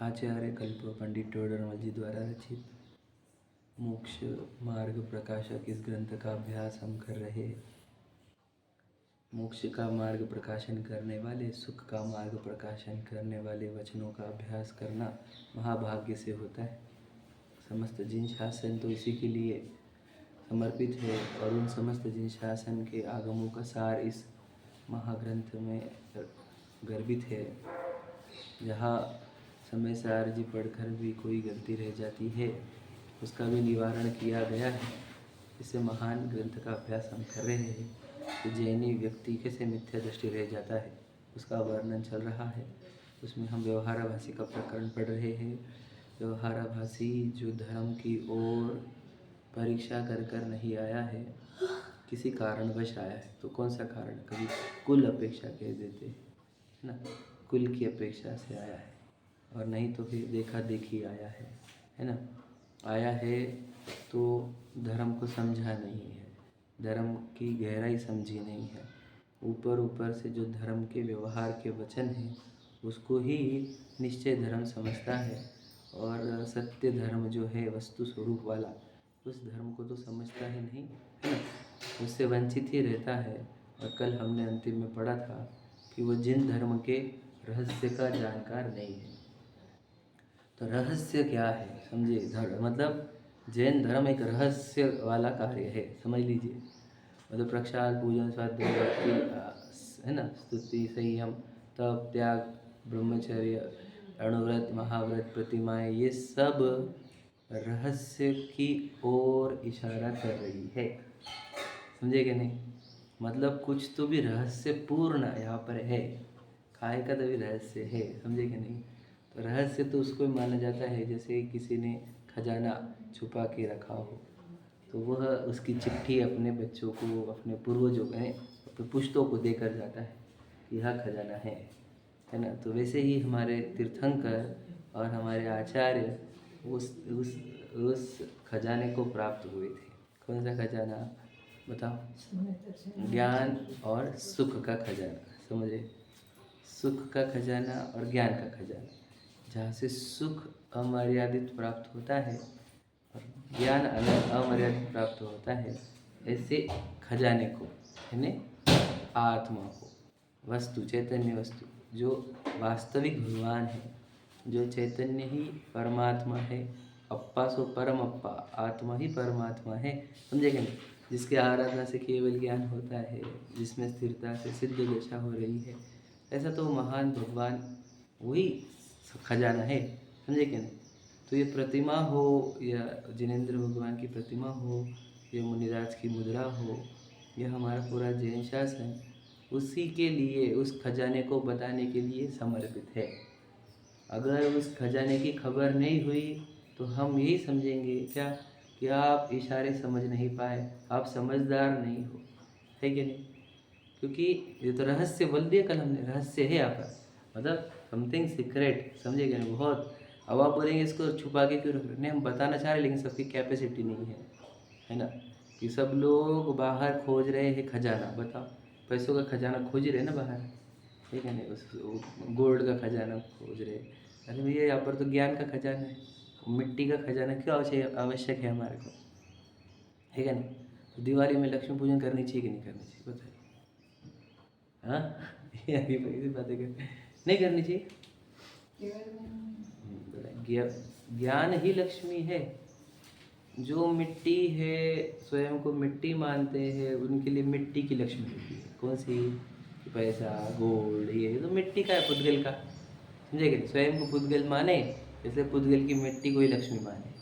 आचार्य कल्प पंडित टोडरमल जी द्वारा रचित मोक्ष मार्ग प्रकाशक इस ग्रंथ का अभ्यास हम कर रहे हैं। मोक्ष का मार्ग प्रकाशन करने वाले, सुख का मार्ग प्रकाशन करने वाले वचनों का अभ्यास करना महाभाग्य से होता है। समस्त जिन शासन तो इसी के लिए समर्पित है और उन समस्त जिन शासन के आगमों का सार इस महाग्रंथ में गर्भित है। जहाँ समय सार जी पढ़कर भी कोई गलती रह जाती है, उसका भी निवारण किया गया है। इससे महान ग्रंथ का अभ्यास हम कर रहे हैं। तो जैनी व्यक्ति कैसे मिथ्या दृष्टि रह जाता है, उसका वर्णन चल रहा है। उसमें हम व्यवहाराभासी का प्रकरण पढ़ रहे हैं। व्यवहाराभासी जो धर्म की ओर परीक्षा कर कर नहीं आया है, किसी कारणवश आया है। तो कौन सा कारण? कभी कुल अपेक्षा कह देते हैं ना, कुल की अपेक्षा से आया है, और नहीं तो फिर देखा देखी आया है ना। आया है तो धर्म को समझा नहीं है, धर्म की गहराई समझी नहीं है। ऊपर ऊपर से जो धर्म के व्यवहार के वचन हैं उसको ही निश्चय धर्म समझता है, और सत्य धर्म जो है वस्तु स्वरूप वाला, उस धर्म को तो समझता ही नहीं है ना, उससे वंचित ही रहता है। और कल हमने अंतिम में पढ़ा था कि वो जिन धर्म के रहस्य का जानकार नहीं है। तो रहस्य क्या है समझिए। धर्म मतलब जैन धर्म एक रहस्य वाला कार्य है, समझ लीजिए। मतलब प्रक्षाल, पूजन, स्वाध्याय, भक्ति, है ना, स्तुति, संयम, तप, त्याग, ब्रह्मचर्य, अणुव्रत, महाव्रत, प्रतिमाएं, ये सब रहस्य की ओर इशारा कर रही है। समझे कि नहीं? मतलब कुछ तो भी रहस्यपूर्ण यहाँ पर है, काय का तो भी रहस्य है। समझे कि नहीं? तो रहस्य तो उसको माना जाता है जैसे किसी ने खजाना छुपा के रखा हो, तो वह उसकी चिट्ठी अपने बच्चों को, अपने पूर्वजों को, अपने पुश्तों को देकर जाता है कि यह खजाना है ना। तो वैसे ही हमारे तीर्थंकर और हमारे आचार्य उस खजाने को प्राप्त हुए थे। कौन सा खजाना बताओ? ज्ञान और सुख का खजाना। समझे? सुख का खजाना और ज्ञान का खजाना, जहाँ से सुख अमर्यादित प्राप्त होता है और ज्ञान अमर्यादित प्राप्त होता है, ऐसे खजाने को, यानी आत्मा को, वस्तु, चैतन्य वस्तु जो वास्तविक भगवान है, जो चैतन्य ही परमात्मा है, अप्पा सो परम अप्पा, आत्मा ही परमात्मा है। समझे कि नहीं? जिसके आराधना से केवल ज्ञान होता है, जिसमें स्थिरता से सिद्ध दशा हो रही है, ऐसा तो महान भगवान वही खजाना है। समझे कि नहीं? तो ये प्रतिमा हो या जिनेंद्र भगवान की प्रतिमा हो या मुनिराज की मुद्रा हो, यह हमारा पूरा जैन शासन उसी के लिए, उस खजाने को बताने के लिए समर्पित है। अगर उस खजाने की खबर नहीं हुई तो हम यही समझेंगे क्या कि आप इशारे समझ नहीं पाए, आप समझदार नहीं हो, है कि नहीं? क्योंकि ये तो रहस्य बोल दिया कल हमने, रहस्य है यहाँ पर, मतलब समथिंग सीक्रेट। समझे क्या? बहुत। अब आप बोलेंगे इसको छुपा के क्यों रख रहे? नहीं, हम बताना चाह रहे, लेकिन सबकी कैपेसिटी नहीं है ना, कि सब लोग बाहर खोज रहे हैं खजाना। बताओ, पैसों का खजाना खोज रहे हैं ना बाहर, ठीक है? नहीं, उस गोल्ड का खजाना खोज रहे। अरे भैया, यहाँ पर तो ज्ञान का खजाना है, मिट्टी का खजाना क्यों आवश्यक है हमारे को, है क्या नहीं? तो दिवाली में लक्ष्मी पूजन करनी चाहिए कि नहीं करनी चाहिए? बताइए। हाँ, ये बातें कर नहीं करनी चाहिए। ज्ञान ही लक्ष्मी है। जो मिट्टी है, स्वयं को मिट्टी मानते हैं, उनके लिए मिट्टी की लक्ष्मी होती है। कौन सी? पैसा, गोल्ड, ये तो मिट्टी का है, पुद्गल का। समझे? स्वयं को पुद्गल माने, इसलिए पुद्गल की मिट्टी को ही लक्ष्मी माने।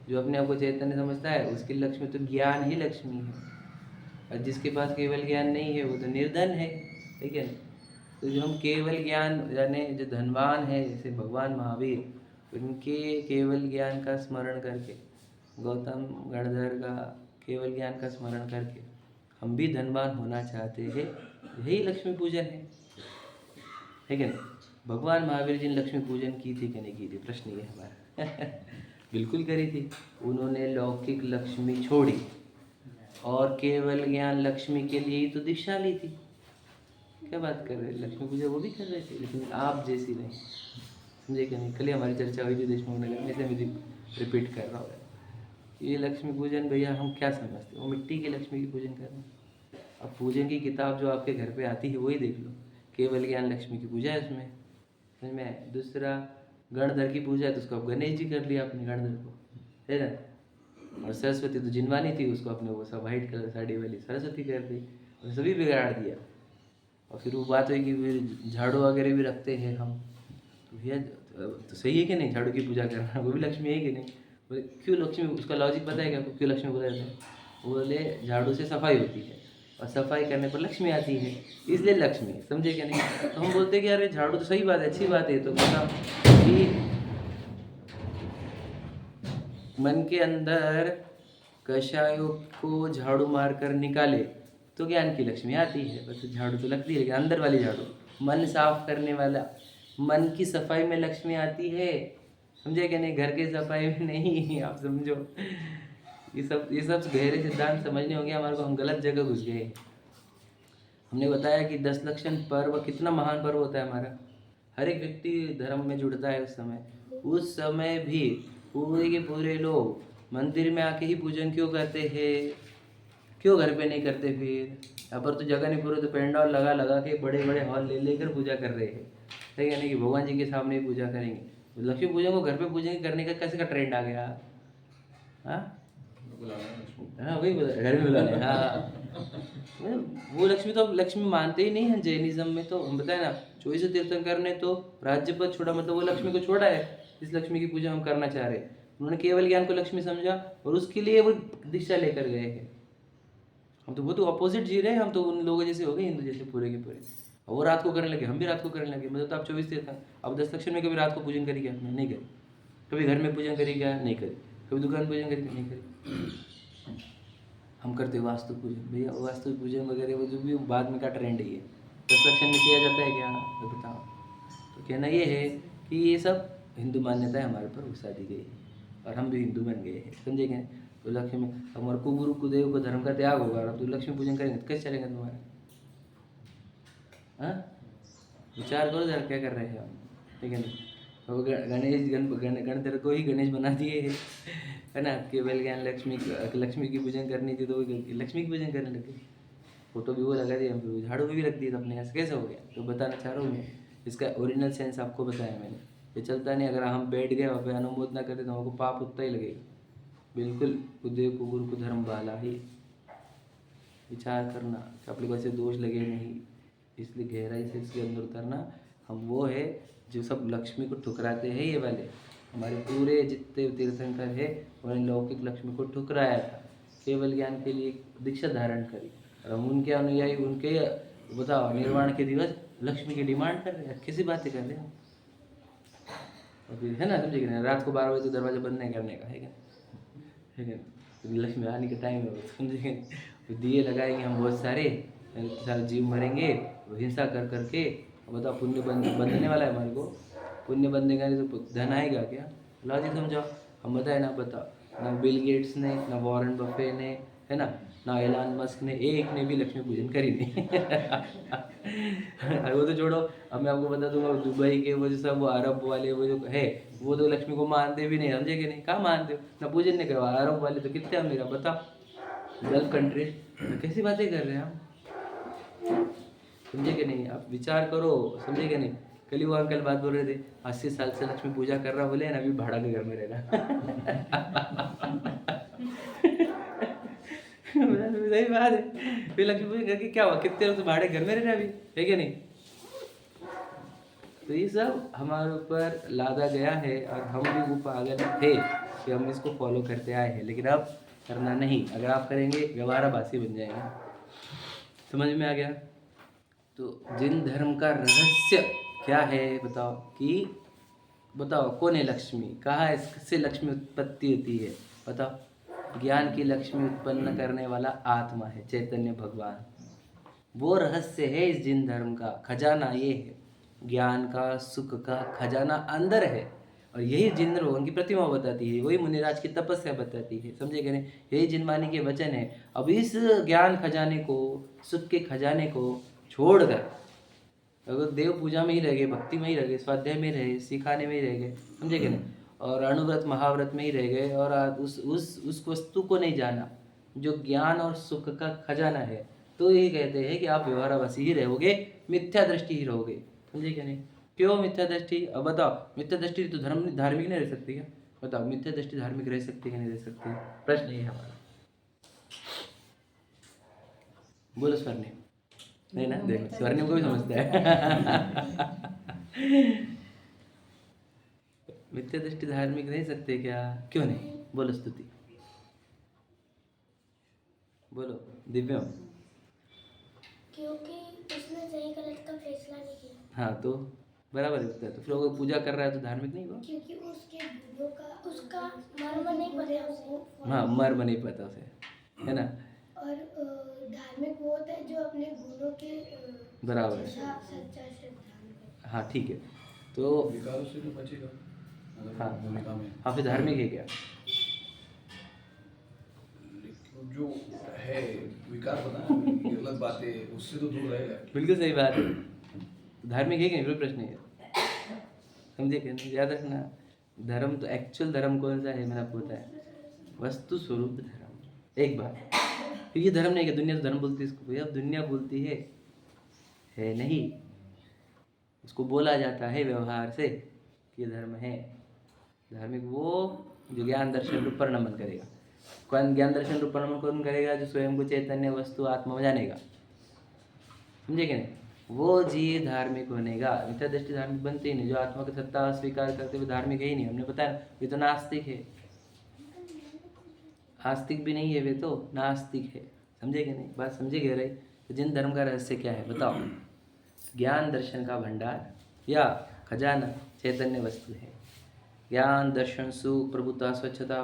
जो अपने आप को चैतन्य समझता है, उसकी लक्ष्मी तो ज्ञान ही लक्ष्मी है। और जिसके पास केवल ज्ञान नहीं है वो तो निर्धन है, ठीक है? तो जो हम केवल ज्ञान, यानी जो धनवान है, जैसे भगवान महावीर, उनके केवल ज्ञान का स्मरण करके, गौतम गणधर का केवल ज्ञान का स्मरण करके हम भी धनवान होना चाहते हैं। यही लक्ष्मी पूजन है कि नहीं? भगवान महावीर जी ने लक्ष्मी पूजन की थी कि नहीं की थी? प्रश्न ये हमारा। बिल्कुल करी थी। उन्होंने लौकिक लक्ष्मी छोड़ी और केवल ज्ञान लक्ष्मी के लिए ही तो दीक्षा ली थी। क्या बात कर रहे हैं? लक्ष्मी पूजा वो भी कर रहे थे, लेकिन आप जैसी नहीं। समझे कि नहीं। कल ही हमारी चर्चा हुई थी देशमुख नगर में, इसे मैं रिपीट कर रहा हूँ। ये लक्ष्मी पूजन भैया हम क्या समझते हैं, वो मिट्टी की लक्ष्मी की पूजन कर रहे हैं। अब पूजन की किताब जो आपके घर पे आती है वही देख लो, केवल ज्ञान लक्ष्मी की पूजा है उसमें, समझ में आया। दूसरा गणधर की पूजा है तो उसको आप गणेश जी कर लिया अपने गणधर को, है ना। और सरस्वती तो जिनवानी थी, उसको अपने वो सब वाइट कलर साड़ी वाली सरस्वती कर दी, और सभी बिगाड़ दिया। और फिर वो बात हुई कि फिर झाड़ू वगैरह भी रखते हैं हम, तो भैया तो सही है कि नहीं, झाड़ू की पूजा करना वो भी लक्ष्मी है कि नहीं। बोले क्यों लक्ष्मी, उसका लॉजिक पता है क्या क्यों लक्ष्मी बोला जाता है। बोले झाड़ू से सफाई होती है और सफाई करने पर लक्ष्मी आती है, इसलिए लक्ष्मी, समझे क्या नहीं। तो हम बोलते हैं कि यार झाड़ू तो सही बात है, अच्छी बात है, तो मतलब कि मन के अंदर कषायों को झाड़ू मार कर निकाले तो ज्ञान की लक्ष्मी आती है। बस झाड़ू तो लगती है, लेकिन अंदर वाली झाड़ू, मन साफ करने वाला, मन की सफाई में लक्ष्मी आती है, समझे क्या नहीं, घर की सफाई में नहीं। आप समझो, ये सब गहरे सिद्धांत समझने होंगे हमारे को, हम गलत जगह घुस गए। हमने बताया कि 10 लक्षण पर्व कितना महान पर्व होता है हमारा, हर एक व्यक्ति धर्म में जुड़ता है उस समय भी पूरे के पूरे लोग मंदिर में आके ही पूजन क्यों करते हैं, क्यों घर पे नहीं करते। फिर यहाँ पर तो जगह नहीं, पूरे तो पेंडाल लगा लगा के बड़े बड़े हॉल ले लेकर पूजा कर रहे हैं, है क्या नहीं, कि भगवान जी के सामने ही पूजा करेंगे। लक्ष्मी पूजन को घर पे पूजन करने का कैसे का ट्रेंड आ गया। हाँ वही घर में बुलाने, हाँ वो लक्ष्मी तो लक्ष्मी मानते ही नहीं है जैनिज्म में। तो हम बताए ना, 24 तीर्थंकर ने तो राज्य पद छोड़ा, मतलब वो लक्ष्मी को छोड़ा है, इस लक्ष्मी की पूजा हम करना चाह रहे हैं। उन्होंने केवल ज्ञान को लक्ष्मी समझा और उसके लिए वो दीक्षा लेकर गए हैं। हम तो वो तो अपोजिट जी रहे हैं, हम तो उन लोगों जैसे हो गए, हिंदू जैसे पूरे के पूरे। और वो रात को करने लगे, हम भी रात को करने लगे। मतलब तो आप 24 तीर्थंकर, अब 10 लक्षण में कभी रात को पूजन करी क्या आपने, नहीं करी। कभी घर में पूजन करी क्या, नहीं करी। कभी दुकान पूजन करी क्या, नहीं करी। हम करते वास्तु पूजन, भैया वास्तु पूजन वगैरह वो जो भी बाद में का ट्रेंड ही है, 10 लक्षण में किया जाता है क्या, तो बताओ। तो कहना ये है कि ये सब हिंदू मान्यताएं हमारे पर घुसा दी गई है और हम भी हिंदू बन गए हैं, समझे क्या। तो लक्ष्मी, हमारे कुगुरु कुदेव को धर्म का त्याग होगा, अब तो लक्ष्मी पूजन करेंगे तो कैसे चलेगा तुम्हारा। हाँ विचार करो जरा, क्या कर रहे हैं हम, ठीक है नहीं। तो गणेश गणधर को ही गणेश बना दिए है ना, केवल ज्ञान लक्ष्मी की पूजन करनी थी तो लक्ष्मी की पूजन करने लगे। फोटो भी वो लगा दिया, हम झाड़ू भी रख दिया अपने, ऐसे कैसे हो गया। तो बताना चाह रहा हूँ मैं, इसका ओरिजिनल सेंस आपको बताया मैंने। ये चलता नहीं, अगर हम बैठ गए वहाँ पे अनुमोदन ना करें तो हमको पाप उतना ही लगेगा। बिल्कुल कुदेव को गुरु को धर्म वाला ही विचार करना कि अपने को ऐसे दोष लगे नहीं, इसलिए गहराई से इसके अंदर उतरना। हम वो है जो सब लक्ष्मी को ठुकराते हैं, ये वाले हमारे पूरे जितने तीर्थंकर है उन्होंने लौकिक लक्ष्मी को ठुकराया था, केवल ज्ञान के लिए दीक्षा धारण करी। और हम उनके अनुयायी, उनके बताओ निर्वाण के दिवस लक्ष्मी की डिमांड कर रहे हैं, कैसी बातें कर रहे हैं। और फिर है ना, समझे कि नहीं, रात को 12 बजे तो दरवाजा बंद नहीं करने का, है क्या, है क्या। तो लक्ष्मी आने के टाइम है, समझे। तो दिए लगाएंगे हम बहुत सारे जीव मरेंगे, तो हिंसा कर करके बताओ पुण्य बंधने वाला है हमारे को। पुण्य बंधेगा नहीं तो धन आएगा क्या, लॉजिक समझाओ। हम बताए ना, बताओ ना बिल गेट्स ने, ना वॉरेन बफे ने, है ना एलन मस्क ने, एक ने भी लक्ष्मी पूजन करी नहीं। वो तो छोड़ो, अब मैं आपको बता दूंगा दुबई के वो जो सब वो अरब वाले वो जो है, वो तो लक्ष्मी को मानते भी नहीं, समझे कि नहीं, कहाँ मानते हो ना, पूजन नहीं करवा। अरब वाले तो कितने अमीर है बताओ, गल्फ कंट्री, कैसी बातें कर रहे हैं हम, समझे कि नहीं। आप विचार करो, समझे कि नहीं। कल ही वो अंकल बात बोल रहे थे, 80 साल से लक्ष्मी पूजा कर रहा, बोले ना अभी भाड़ा के घर में रह रहा। सही बात है, फिर लक्ष्मी पूजन करके क्या हुआ, कितने लोग तो भाड़े घर में रह रहे अभी, है कि नहीं। तो ये सब हमारे ऊपर लादा गया है और हम भी वो पागल थे कि हम इसको फॉलो करते आए हैं, लेकिन अब करना नहीं। अगर आप करेंगे व्यवहार बासी बन जाएगा, समझ में आ गया। तो जिन धर्म का रहस्य क्या है बताओ, कि बताओ कौन है लक्ष्मी, कहाँ इससे लक्ष्मी उत्पत्ति होती है बताओ। ज्ञान की लक्ष्मी उत्पन्न करने वाला आत्मा है चैतन्य भगवान, वो रहस्य है इस जिन धर्म का। खजाना ये है, ज्ञान का सुख का खजाना अंदर है, और यही जिन भगवान की प्रतिमा बताती है, वही मुनिराज की तपस्या बताती है, समझे कि नहीं। यही जिनवाणी के वचन है। अब इस ज्ञान खजाने को, सुख के खजाने को छोड़कर अगर देव पूजा में ही रह गए, भक्ति में ही रह गए, स्वाध्याय में रहे, सिखाने में ही रह गए, समझे कि नहीं, और अणुव्रत महाव्रत में ही रह गए, और उस वस्तु को नहीं जाना जो ज्ञान और सुख का खजाना है, तो ये कहते हैं कि आप व्यवहारावासी ही रहोगे, मिथ्या दृष्टि ही रहोगे। समझे कि नहीं? क्यों मिथ्या दृष्टि? अब बताओ, मिथ्या दृष्टि तो धार्मिक नहीं रह सकती क्या? बताओ, मिथ्या दृष्टि धार्मिक रह सकती है कि नहीं रह सकती? प्रश्न ये है हमारा। बोलो स्वर्णिम। नहीं ना, देखो स्वर्णिम को भी समझता है। मिथ्या दृष्टि धार्मिक रह सकते क्या? क्यों नहीं? बोलो स्तुति, बोलो दिव्यम। क्योंकि उसने सही गलत का फैसला नहीं किया। हाँ तो बराबर होता है, तो फिर अगर पूजा कर रहा है तो धार्मिक नहीं हुआ? क्योंकि उसके गुणों का उसका मर्म नहीं पता उसे। हाँ, मर्म नहीं पता उसे, है ना। और धार्मिक वो होता है जो अपने गुणों के बराबर है। सच्चा श्रद्धा। हाँ ठीक है, तो विकारों से तो बचेगा। हाँ भूमिका में हाँ, फिर धार्मिक है क्या? जो है विकार बना गलत बातें, उससे तो दूर रहेगा। बिल्कुल सही बात है, धार्मिक है कि नहीं, कोई प्रश्न नहीं है। समझे कि नहीं? याद रखना, धर्म तो एक्चुअल धर्म कौन सा है मैंने आपको बताया, वस्तु स्वरूप धर्म। एक बात, फिर ये धर्म नहीं है, दुनिया तो धर्म बोलती है इसको, भैया दुनिया बोलती है नहीं, उसको बोला जाता है व्यवहार से कि ये धर्म है। धार्मिक वो जो ज्ञान दर्शन रूप पर नमन करेगा। कौन ज्ञान दर्शन रूप पर नमन कौन करेगा? जो स्वयं को चैतन्य वस्तु आत्मा में जानेगा। समझे कि नहीं? वो जीव धार्मिक बनेगा। मिथ्या दृष्टि धार्मिक बनती ही नहीं। जो आत्मा की सत्ता स्वीकार करते हुए धार्मिक है ही नहीं। हमने बताया वे तो नास्तिक है, आस्तिक भी नहीं है, वे तो नास्तिक है। समझे कि नहीं? बात समझे कह रहे? तो जिन धर्म का रहस्य क्या है बताओ? ज्ञान दर्शन का भंडार या खजाना चैतन्य वस्तु है। ज्ञान दर्शन सुख प्रभुता स्वच्छता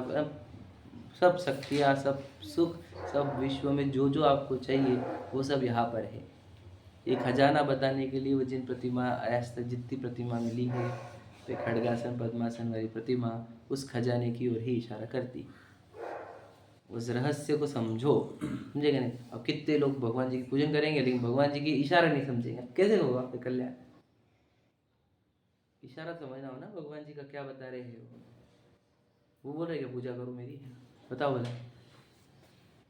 सब शक्तियाँ, सब सुख, सब विश्व में जो जो आपको चाहिए वो सब यहाँ पर है। ये खजाना बताने के लिए वो जिन प्रतिमा आज तक जितनी प्रतिमा मिली है, वे खड़गासन पद्मासन वाली प्रतिमा उस खजाने की ओर ही इशारा करती। उस रहस्य को समझो, समझेगा नहीं? अब कितने लोग भगवान जी की पूजन करेंगे लेकिन भगवान जी की इशारा नहीं समझेंगे, कैसे होगा आपका कल्याण? इशारा समझना हो ना, भगवान जी का क्या बता रहे हैं वो बोल रहे क्या पूजा करो मेरी? बताओ बोला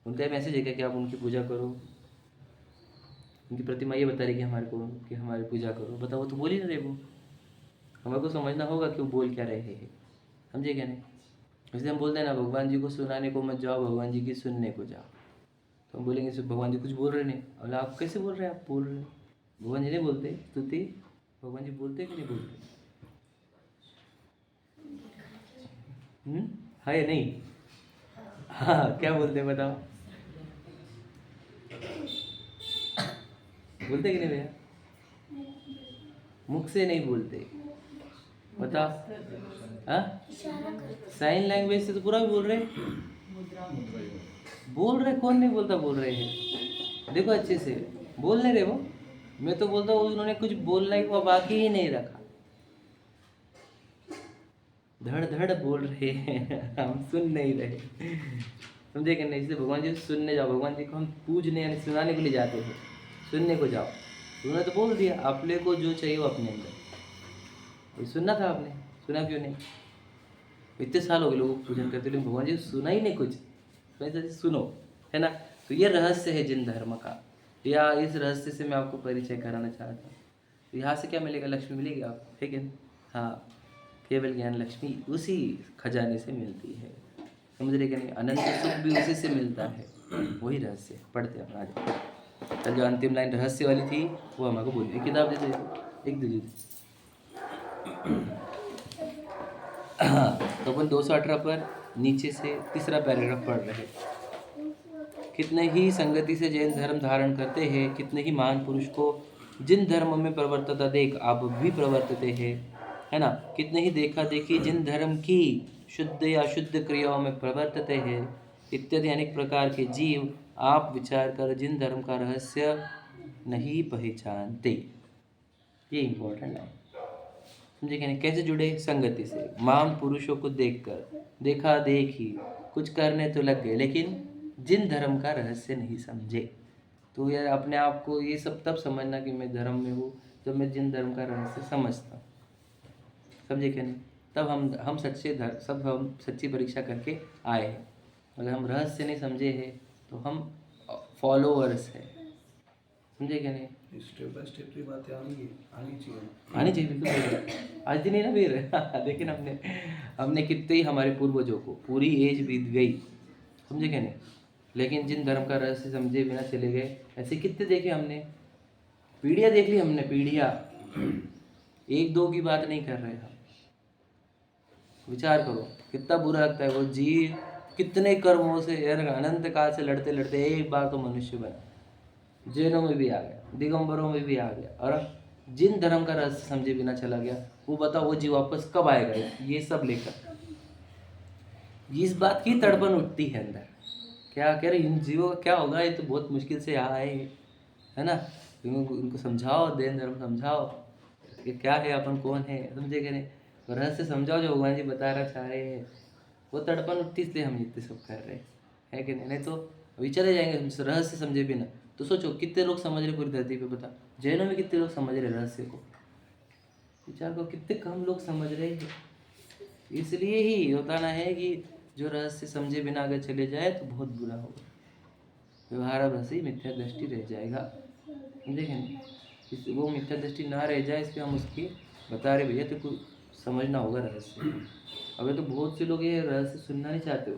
उनका मैसेज है क्या कि आप उनकी पूजा करो? उनकी प्रतिमा ये बता रही कि हमारे को कि हमारी पूजा करो? बताओ, वो तो बोल ही नहीं रहे। वो हमारे को समझना होगा कि वो बोल क्या रहे हैं। समझे क्या नहीं? इसलिए हम बोलते हैं ना, भगवान जी को सुनाने को मत जाओ, भगवान जी की सुनने को जाओ। तो हम बोलेंगे सिर्फ भगवान जी कुछ बोल रहे नहीं। बोला आप कैसे बोल रहे हैं? आप बोल रहे हैं, भगवान जी नहीं बोलते स्तुति? भगवान जी बोलते कि नहीं बोलते? हाँ या नहीं? हाँ, क्या बोलते हैं बताओ? बोलते कि नहीं भैया? मुख से नहीं बोलते, बताओ। हाँ, साइन लैंग्वेज से तो पूरा भी बोल रहे कौन नहीं बोलता? बोल रहे हैं, देखो अच्छे से बोल नहीं रहे वो। मैं तो बोलता हूँ उन्होंने कुछ बोलने को बाकी ही नहीं रखा, धड़ धड़ बोल रहे हैं, हम सुन नहीं रहे। समझे कि नहीं? इसलिए भगवान जी सुनने जाओ। भगवान जी को हम पूजने यानी सुनाने के लिए जाते हैं, सुनने को जाओ। उन्होंने तो बोल दिया आपने को जो चाहिए वो अपने अंदर, ये सुनना था आपने, सुना क्यों नहीं? इतने साल हो गए लोग पूजन करते, लेकिन भगवान जी सुना ही नहीं कुछ। तो सुनो, है ना। तो ये रहस्य है जिन धर्म का, या इस रहस्य से मैं आपको परिचय कराना चाहता हूँ। तो यहाँ से क्या मिलेगा? लक्ष्मी मिलेगी आपको, ठीक है? हाँ, केवल ज्ञान लक्ष्मी उसी खजाने से मिलती है। समझ रहे कि नहीं? अनंत सुख भी उसी से मिलता है, वही रहस्य। पढ़ते हैं आज कल जो अंतिम लाइन रहस्य वाली थी वो हमारे बोलिए। एक किताब दे दो, एक दीजिए। हाँ, तो अपन 218 पर नीचे से तीसरा पैराग्राफ पढ़ रहे हैं। कितने ही संगति से जैन धर्म धारण करते हैं, कितने ही महान पुरुष को जिन धर्म में प्रवर्तता देख आप भी प्रवर्तते हैं, है ना। कितने ही देखा देखी जिन धर्म की शुद्ध या शुद्ध क्रियाओं में प्रवर्तते हैं, इत्यादि अनेक प्रकार के जीव आप विचार कर जिन धर्म का रहस्य नहीं पहचानते। ये इम्पोर्टेंट है, समझे कि नहीं? कैसे जुड़े? संगति से। महान पुरुषों को देखकर देखा देखी कुछ करने तो लग गए, लेकिन जिन धर्म का रहस्य नहीं समझे। तो यार अपने आप को ये सब तब समझना कि मैं धर्म में हूँ, जब मैं जिन धर्म का रहस्य समझता हूँ, समझे क्या नहीं, तब हम सच्ची परीक्षा करके आए हैं। अगर हम रहस्य नहीं समझे हैं तो हम फॉलोअर्स हैं, समझे क्या नहीं। स्टेप बाय स्टेप की बातें आनी चाहिए बिल्कुल सही बात। आज दिन ही ना फिर लेकिन हमने कितने ही हमारे पूर्वजों को पूरी एज बीत गई, समझे क्या नहीं, लेकिन जिन धर्म का रहस्य समझे बिना चले गए, ऐसे कितने देखे हमने, पीढ़ियाँ देख ली हमने, पीढ़ियाँ। एक दो की बात नहीं कर रहे हम। विचार करो कितना बुरा लगता है वो जीव कितने कर्मों से यार अनंत काल से लड़ते लड़ते एक बार तो मनुष्य बना, जैनों में भी आ गया, दिगंबरों में भी आ गया, और जिन धर्म का रहस्य समझे बिना चला गया, वो बताओ वो जीव वापस कब आएगा ये सब लेकर। इस बात की तड़पन उठती है अंदर, क्या कह रहे इन जीवों का क्या होगा, ये तो बहुत मुश्किल से यहाँ आए, है ना। इनको समझाओ, देन धर्म समझाओ कि क्या है, अपन कौन है, समझे कि नहीं, रहस्य समझाओ जो भगवान जी बताना चाह रहे हैं। वो तड़पन उठती इसलिए हम इतने सब कर रहे हैं कि नहीं तो अभी चले जाएंगे हम रहस्य समझे बिना। तो सोचो कितने लोग समझ रहे पूरी धरती पे, बता जैनों में कितने लोग समझ रहे रहस्य को, विचार करो कितने कम लोग समझ रहे हैं। इसलिए ही बताना है कि जो रहस्य समझे बिना अगर चले जाए तो बहुत बुरा होगा, व्यवहाराभासी मिथ्या दृष्टि रह जाएगा, समझे कि नहीं। वो मिथ्या दृष्टि ना रह जाए इसलिए हम उसकी बता रहे भैया तो कुछ समझना होगा रहस्य। अगर तो बहुत से लोग ये रहस्य सुनना नहीं चाहते हो,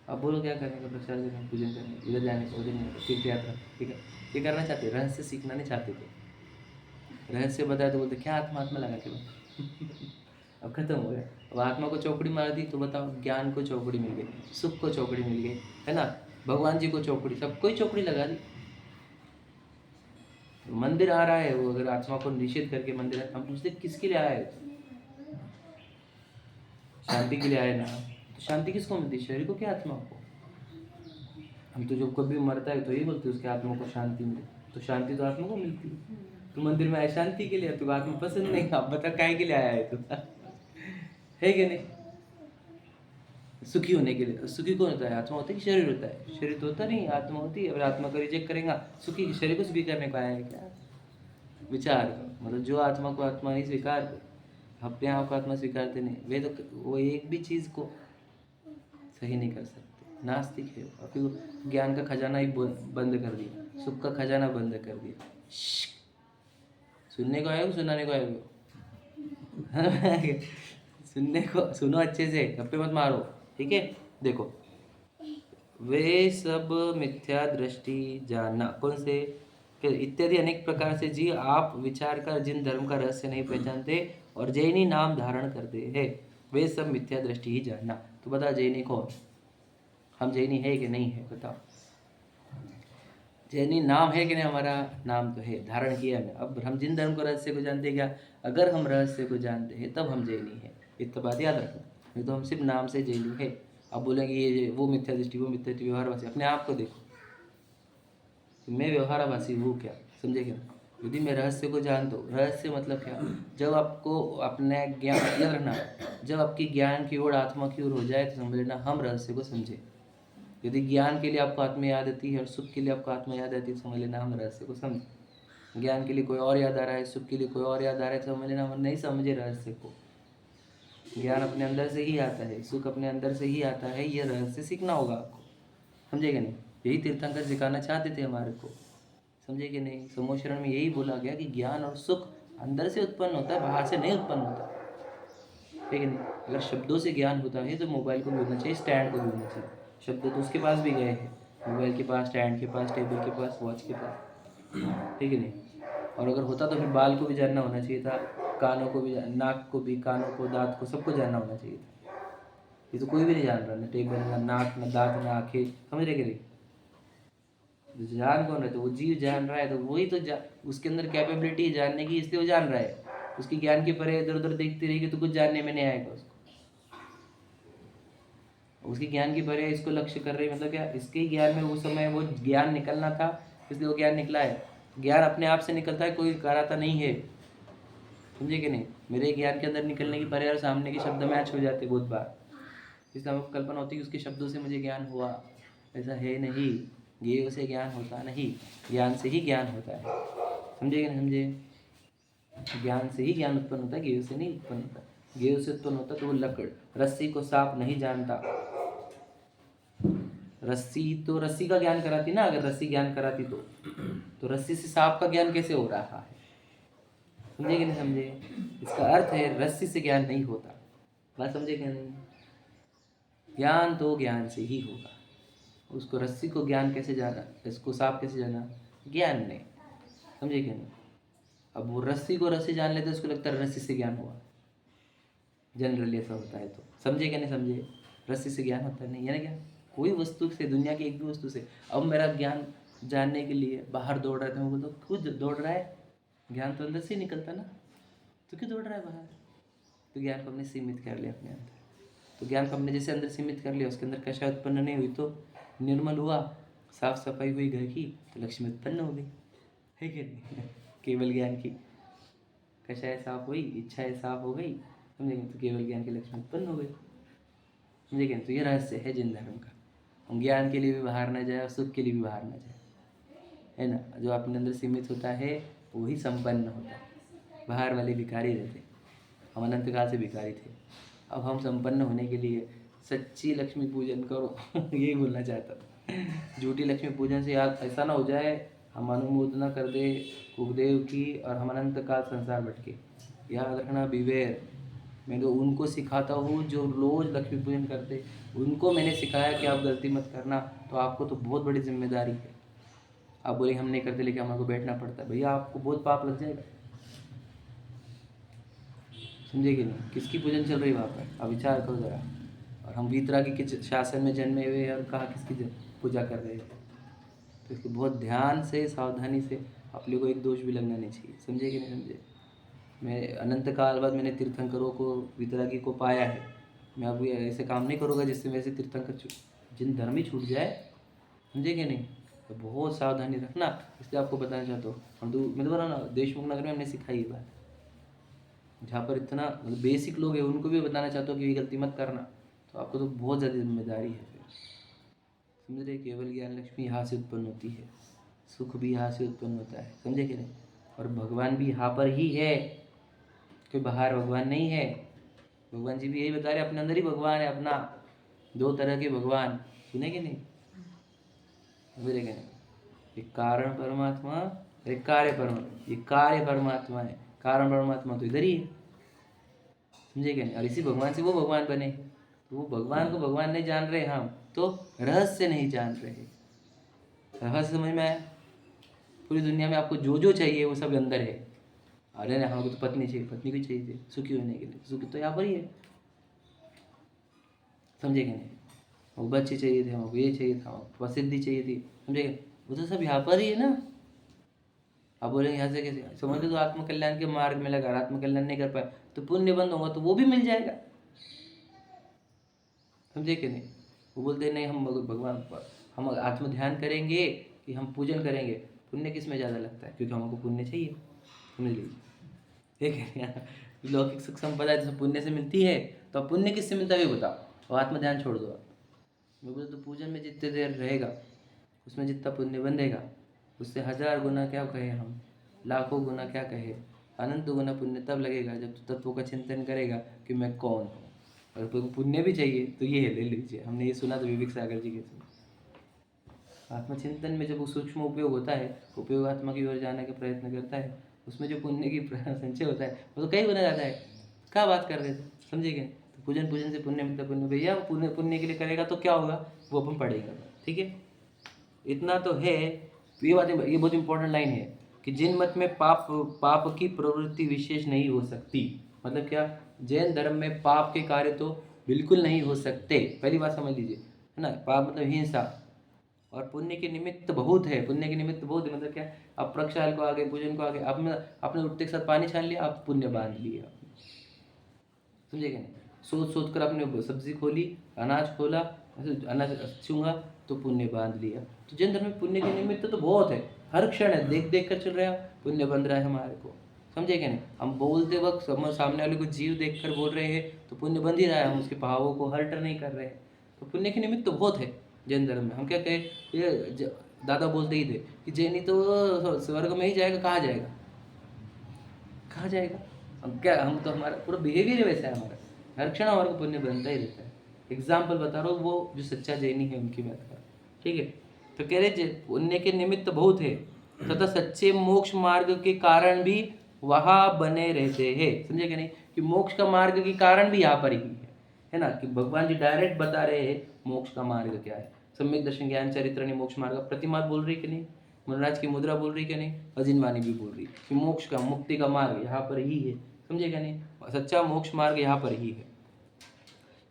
अब बोलो क्या करने का, प्रसाद देना, पूजन करने, इधर जाने का, उधर नहीं, तीर्थ यात्रा, ठीक है, ये करना चाहते, रहस्य सीखना नहीं चाहते थे। रहस्य बताया तो बोलते क्या आत्मा लगा के अब खत्म हो गया। अब आत्मा को चौकड़ी मार दी तो बताओ ज्ञान को चौकड़ी मिल गई, सुख को चौकड़ी मिल गई, है ना, भगवान जी को चौकड़ी, सबको ही चौकड़ी लगा दी। मंदिर आ रहा है वो, अगर आत्मा को निषेध करके मंदिर, हम पूछते किसके लिए आया है, शांति के लिए आए ना, तो शांति किसको मिलती है, शरीर को क्या आत्मा को। हम तो जब कभी मरता है तो यही बोलते उसके आत्मा को शांति मिले, तो शांति तो आत्मा को मिलती है। तो मंदिर में आए शांति के लिए, तो आत्मा पसंद नहीं, आप बता काय के लिए आया है तू है कि नहीं, सुखी होने के लिए। सुखी कौन होता है, आत्मा होता है कि शरीर होता है, शरीर तो होता नहीं, आत्मा होती है। अगर आत्मा को रिजेक्ट करेगा, सुखी शरीर को स्वीकार करने को आया है क्या, विचार करो। मतलब जो आत्मा को आत्मा नहीं स्वीकार, अपने आप को आत्मा स्वीकारते नहीं, वे तो वो एक भी चीज़ को सही नहीं कर सकते, नास्तिक है। और फिर ज्ञान का खजाना ही बंद कर दिया, सुख का खजाना बंद कर दिया। सुनने को आए, सुनाने को आए सुनने को सुनो अच्छे से, गप्पे मत मारो, ठीक है। देखो वे सब मिथ्या दृष्टि जानना, कौन से इत्यादि अनेक प्रकार से जी आप विचार कर जिन धर्म का रहस्य नहीं पहचानते और जैनी नाम धारण करते हैं, वे सब मिथ्या दृष्टि ही जानना। तो बता जैनी कौन, हम जैनी है कि नहीं है, बताओ। जैनी नाम है कि नहीं, हमारा नाम तो है, धारण किया हमने। अब हम जिन धर्म को रहस्य को जानते क्या, अगर हम रहस्य को जानते हैं तब हम जैनी है, इतना बात याद रखना, नहीं तो हम सिर्फ नाम से जैनी है। अब बोलेंगे ये वो मिथ्या दृष्टि, वो मिथ्या दृष्टि, व्यवहारवासी, अपने आप को देखो, मैं व्यवहाराभासी हूँ क्या, समझे क्या। यदि मैं रहस्य को जानता हूँ, रहस्य मतलब क्या, जब आपको अपने ज्ञान याद रखना, जब आपकी ज्ञान की ओर आत्मा की ओर हो जाए तो समझ लेना हम रहस्य को समझे। यदि ज्ञान के लिए आपको आत्मा याद आती है और सुख के लिए आपको आत्मा याद आती है तो समझ लेना हम रहस्य को समझे। ज्ञान के लिए कोई और याद आ रहा है, सुख के लिए कोई और याद आ रहा है तो समझ लेना हम नहीं समझे रहस्य को। ज्ञान अपने अंदर से ही आता है, सुख अपने अंदर से ही आता है, ये रहस्य सीखना होगा आपको, समझे कि नहीं। यही तीर्थंकर सिखाना चाहते थे हमारे को, समझे कि नहीं। समोशरण में यही बोला गया कि ज्ञान और सुख अंदर से उत्पन्न होता है, बाहर से नहीं उत्पन्न होता, ठीक है नहीं। अगर शब्दों से ज्ञान होता है तो मोबाइल को भी होना चाहिए, स्टैंड को भी होना चाहिए। शब्द तो उसके पास भी गए हैं, मोबाइल के पास, स्टैंड के पास, टेबल के पास, वॉच के पास, ठीक है नहीं। और अगर होता तो फिर बाल को भी जानना होना चाहिए था, कानों को भी, नाक को भी, कानों को, दांत को, सबको जानना होना चाहिए था। ये तो कोई भी नहीं जान रहा, ना टेबल, ना नाक, ना दांत, ना आँखें, समझ रहे कि नहीं। जान कौन रहा है, तो वो जीव जान रहा है, तो वही तो उसके अंदर कैपेबिलिटी है जानने की, इसलिए वो जान रहा है। उसकी ज्ञान की परे इधर उधर देखती रहेगी तो कुछ जानने में नहीं आएगा उसको। उसकी ज्ञान की परे इसको लक्ष्य कर रही, मतलब क्या, इसके ज्ञान में उस समय वो ज्ञान निकलना था, इसलिए वो ज्ञान निकला है। ज्ञान अपने आप से निकलता है, कोई कराता नहीं है, समझे कि नहीं। मेरे ज्ञान के अंदर निकलने की परे और सामने के शब्द मैच हो जाते बहुत बार, इसलिए हमको कल्पना होती है कि उसके शब्दों से मुझे ज्ञान हुआ, ऐसा है नहीं। ये उसे ज्ञान होता नहीं, ज्ञान से ही ज्ञान होता है, समझे कि नहीं समझे। ज्ञान से ही ज्ञान उत्पन्न होता है, गेहूं से नहीं उत्पन्न होता। गेहूं से उत्पन्न होता तो वो लकड़, रस्सी को सांप नहीं जानता। रस्सी का ज्ञान कराती ना, अगर रस्सी ज्ञान कराती तो रस्सी से सांप का ज्ञान कैसे हो रहा है? समझे कि नहीं समझे? इसका अर्थ है रस्सी से ज्ञान नहीं होता। बात समझे क्या नहीं? ज्ञान तो ज्ञान से ही होगा। उसको रस्सी को ज्ञान कैसे जाना, इसको सांप कैसे जाना? ज्ञान नहीं। समझे क्या नहीं? अब वो रस्सी को रस्सी जान लेते, उसको लगता है रस्सी से ज्ञान हुआ। जनरली ऐसा होता है। तो समझे क्या नहीं समझे? रस्सी से ज्ञान होता नहीं है ना। क्या कोई वस्तु से, दुनिया की एक भी वस्तु से, अब मेरा ज्ञान जानने के लिए बाहर दौड़ रहा था, मैं बोलता खुद दौड़ रहा है, ज्ञान तो अंदर से ही निकलता ना, तो क्यों दौड़ रहा है बाहर? तो ज्ञान को हमने सीमित कर लिया अपने अंदर। तो ज्ञान को हमने जैसे अंदर सीमित कर लिया, उसके अंदर कषाय उत्पन्न नहीं हुई तो निर्मल हुआ, साफ सफाई हुई घर की, तो लक्ष्मी उत्पन्न हो गई, है कि नहीं? केवल ज्ञान की कषाय साफ हुई, इच्छाएं साफ हो गई, समझेंगे, तो केवल ज्ञान की लक्ष्मी उत्पन्न हो गई। समझेंगे? तो ये रहस्य है जिन धर्म का। हम ज्ञान के लिए भी बाहर न जाए और सुख के लिए भी बाहर न जाए, है ना। जो अपने अंदर सीमित होता है वही संपन्न होता है। बाहर वाले भिखारी रहते, हम अनंत काल से भिखारी थे। अब हम संपन्न होने के लिए सच्ची लक्ष्मी पूजन करो यही बोलना चाहता हूँ। झूठी लक्ष्मी पूजन से याद ऐसा ना हो जाए हम अनुमोदना कर दे कुबदेव की और हम अनंत काल संसार भटके। याद रखना, बिवेर। मैं तो उनको सिखाता हूँ जो रोज लक्ष्मी पूजन करते, उनको मैंने सिखाया कि आप गलती मत करना। तो आपको तो बहुत बड़ी जिम्मेदारी है। आप बोले हम नहीं करते, लेकिन हमारे को बैठना पड़ता है। भैया आपको बहुत पाप लग जाएगा। समझे कि नहीं? किसकी पूजन चल रही है वहाँ पर? आप विचार करो जरा। और हम वीतरागी के शासन में जन्मे हुए और कहाँ किसकी पूजा कर रहे थे? तो इसको बहुत ध्यान से, सावधानी से, अपने को एक दोष भी लगना नहीं चाहिए। समझे कि नहीं समझे? मैं अनंत काल बाद मैंने तीर्थंकरों को, वीतरागी को पाया है। मैं अब ऐसे काम नहीं करूँगा जिससे मेरे से तीर्थंकर जिन धर्म ही छूट जाए। समझे कि नहीं? तो बहुत सावधानी रखना, इसलिए आपको बताना चाहता हूँ। हम तो मैं तो बोला ना, देशमुख नगर में हमने सिखाई ये बात। जहाँ पर इतना मतलब बेसिक लोग हैं उनको भी बताना चाहता हूँ कि ये गलती मत करना। तो आपको तो बहुत ज़्यादा जिम्मेदारी है फिर। समझ रहे? केवल ज्ञान लक्ष्मी यहाँ से उत्पन्न होती है, सुख भी यहाँ से उत्पन्न होता है। समझे कि नहीं? और भगवान भी यहाँ पर ही है, कोई बाहर भगवान नहीं है। भगवान जी भी यही बता रहे, अपने अंदर ही भगवान है अपना। दो तरह के भगवान, सुने कि नहीं? समझ रहे कि नहीं? एक कारण परमात्मा, एक कार्य परमात्मा। ये कार्य परमात्मा है, कारण परमात्मा तो इधर ही है। समझे क्या नहीं? और इसी भगवान से वो भगवान बने। तो वो भगवान को भगवान नहीं जान रहे हम, तो रहस्य नहीं जान रहे। रहस्य समझ में आया? पूरी दुनिया में आपको जो जो चाहिए वो सब अंदर है। अरे ना, हमको तो पत्नी चाहिए, पत्नी भी चाहिए थी सुखी होने के लिए, सुखी तो यहाँ पर ही है। समझे क्या नहीं? वो बच्चे चाहिए थे, हमको ये चाहिए था, हमको प्रसिद्धि चाहिए थी। समझे? वो तो सब यहाँ पर ही है ना। आप बोलेंगे यहाँ से कैसे? समझ लो तो आत्मकल्याण के मार्ग में लगा, आत्मकल्याण नहीं कर पाए तो पुण्य बंद होगा, तो वो भी मिल जाएगा। समझे कि नहीं? वो बोलते नहीं हम भगवान पर हम आत्म ध्यान करेंगे कि हम पूजन करेंगे, पुण्य किस में ज़्यादा लगता है? क्योंकि हमको पुण्य चाहिए। समझ लीजिए, ठीक है। लौकिक सुख संपदा जैसे पुण्य से मिलती है, तो अब पुण्य किससे मिलता है ये बताओ, और आत्म ध्यान छोड़ दो आप। मैं बोलते तो पूजन में जितने देर रहेगा उसमें जितना पुण्य बंधेगा, उससे 1000 गुना क्या कहे हम, लाखों गुना क्या कहे, अनंत गुना पुण्य तब लगेगा जब तत्वों का चिंतन करेगा कि मैं कौन हूँ। और पुण्य भी चाहिए तो ये ले लीजिए, हमने ये सुना था विवेक सागर जी के सुना। आत्मचिंतन में जब वो सूक्ष्म उपयोग होता है, उपयोग आत्मा की ओर जाने का प्रयत्न करता है, उसमें जो पुण्य की संचय होता है वो तो कई गुना जाता है। क्या बात कर रहे थे? समझे क्या? तो पूजन से पुण्य मिलता, पुण्य भैया पुण्य के लिए करेगा तो क्या होगा वो अपन पढ़ेगा। ठीक है, इतना तो है। ये बात, ये बहुत इंपॉर्टेंट लाइन है कि जिन मत में पाप की प्रवृत्ति विशेष नहीं हो सकती। मतलब क्या? जैन धर्म में पाप के कार्य तो बिल्कुल नहीं हो सकते, पहली बात समझ लीजिए, है ना। पाप मतलब हिंसा, और पुण्य के निमित्त बहुत है। पुण्य के निमित्त बहुत है मतलब क्या? आप प्रक्षाल को आगे, पूजन को आगे, आपने उठते के साथ पानी छान लिया, आप पुण्य बांध लिया। समझे क्या नहीं? सोच कर आपने सब्जी खोली, अनाज खोला, अनाज छूंगा तो पुण्य बांध लिया। तो जैन धर्म में पुण्य के निमित्त तो बहुत है, हर क्षण है, देख कर चल रहा है, पुण्य बन रहा है हमारे को। समझे क्या नहीं? हम बोलते वक्त सामने वाले को जीव देखकर बोल रहे हैं तो पुण्य बन ही रहा है, हम उसके भावों को हल्टर नहीं कर रहे हैं। तो पुण्य के निमित्त तो बहुत है जैन धर्म में। हम क्या कहें, ये दादा बोलते ही थे कि जैनी तो स्वर्ग में ही जाएगा, कहाँ जाएगा? कहाँ जाएगा? अब क्या, हम तो हमारा पूरा बिहेवियर वैसा है, हमारा हर क्षण हमारे को पुण्य बनता ही रहता है। एग्जाम्पल बता रहा हूँ, वो जो सच्चा जैनी है उनकी बात कर, ठीक है। तो कह रहे पुण्य के निमित्त बहुत है तथा सच्चे मोक्ष मार्ग के कारण भी वहाँ बने रहते हैं। समझे क्या नहीं, कि मोक्ष का मार्ग के कारण भी यहाँ पर ही है ना, कि भगवान जी डायरेक्ट बता रहे हैं मोक्ष का मार्ग क्या है। सम्यक दर्शन ज्ञान चरित्र मोक्ष मार्ग, प्रतिमा बोल रही कि नहीं, मनोराज की मुद्रा बोल रही कि नहीं, अजिन वाणी भी बोल रही कि मोक्ष का, मुक्ति का मार्ग यहाँ पर ही है। समझे क्या नहीं, सच्चा मोक्ष मार्ग यहाँ पर ही है।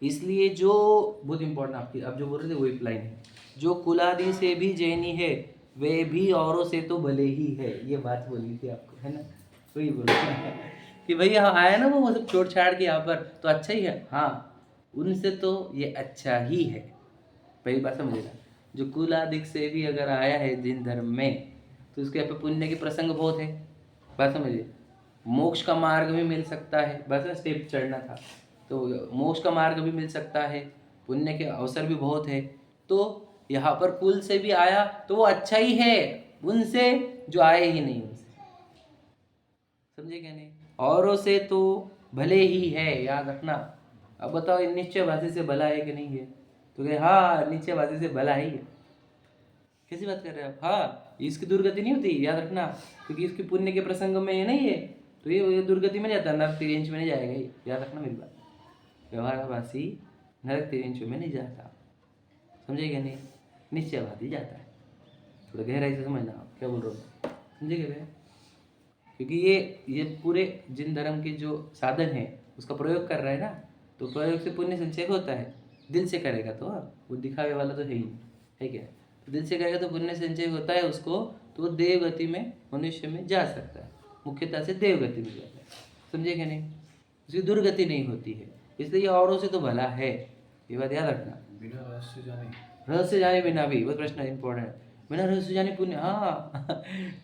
इसलिए जो बहुत इंपॉर्टेंट आपकी आप जो बोल रहे थे वही लाइन है, जो कुलादि से भी जैनी है वे भी औरों से तो भले ही है। ये बात बोली थी आपको, है ना, वही बोल कि भाई यहाँ आया ना वो सब छोड़ छाड़ के यहाँ पर, तो अच्छा ही है। हाँ, उनसे तो ये अच्छा ही है। पहली बात समझेगा, जो कुलादिक से भी अगर आया है जिन धर्म में, तो उसके यहाँ पे पुण्य के प्रसंग बहुत है। बात समझिए, मोक्ष का मार्ग भी मिल सकता है, बस स्टेप चढ़ना था, तो मोक्ष का मार्ग भी मिल सकता है, पुण्य के अवसर भी बहुत है। तो यहाँ पर कुल से भी आया तो वो अच्छा ही है उनसे जो आए ही नहीं उनसे। समझे क्या नहीं, औरों से तो भले ही है, याद रखना। अब बताओ निश्चयवासी से भला है कि नहीं है, तो कहे हाँ निश्चयवासी से भला ही है। कैसी बात कर रहे हैं आप? हाँ, इसकी दुर्गति नहीं होती, याद रखना, क्योंकि इसके पुण्य के प्रसंग में ये नहीं है, तो ये दुर्गति में जाता, नरक तिर्यंश में नहीं जाएगा ये, याद रखना मेरी बात। व्यवहारवासी नरक तिर्यंश में नहीं जाता, समझे क्या नहीं, निश्चयवादी जाता है। थोड़ा गहराई से समझना आप क्या बोल रहे हो, समझे क्या भैया? क्योंकि ये पूरे जिन धर्म के जो साधन है उसका प्रयोग कर रहा है ना, तो प्रयोग से पुण्य संचय होता है। दिल से करेगा तो वो दिखावे वाला तो है ही, है क्या? तो दिल से करेगा तो पुण्य संचय होता है उसको, तो वो देवगति में, मनुष्य में जा सकता है, मुख्यतः से देवगति में जाता है। समझे क्या नहीं, उसकी दुर्गति नहीं होती है, इसलिए ये औरों से तो भला है, ये बात याद रखना। बिना रहस्य जाने, रहस्य जाने बिना भी, वो प्रश्न इंपॉर्टेंट है, बिना रहस्य जाने पुण्य, हाँ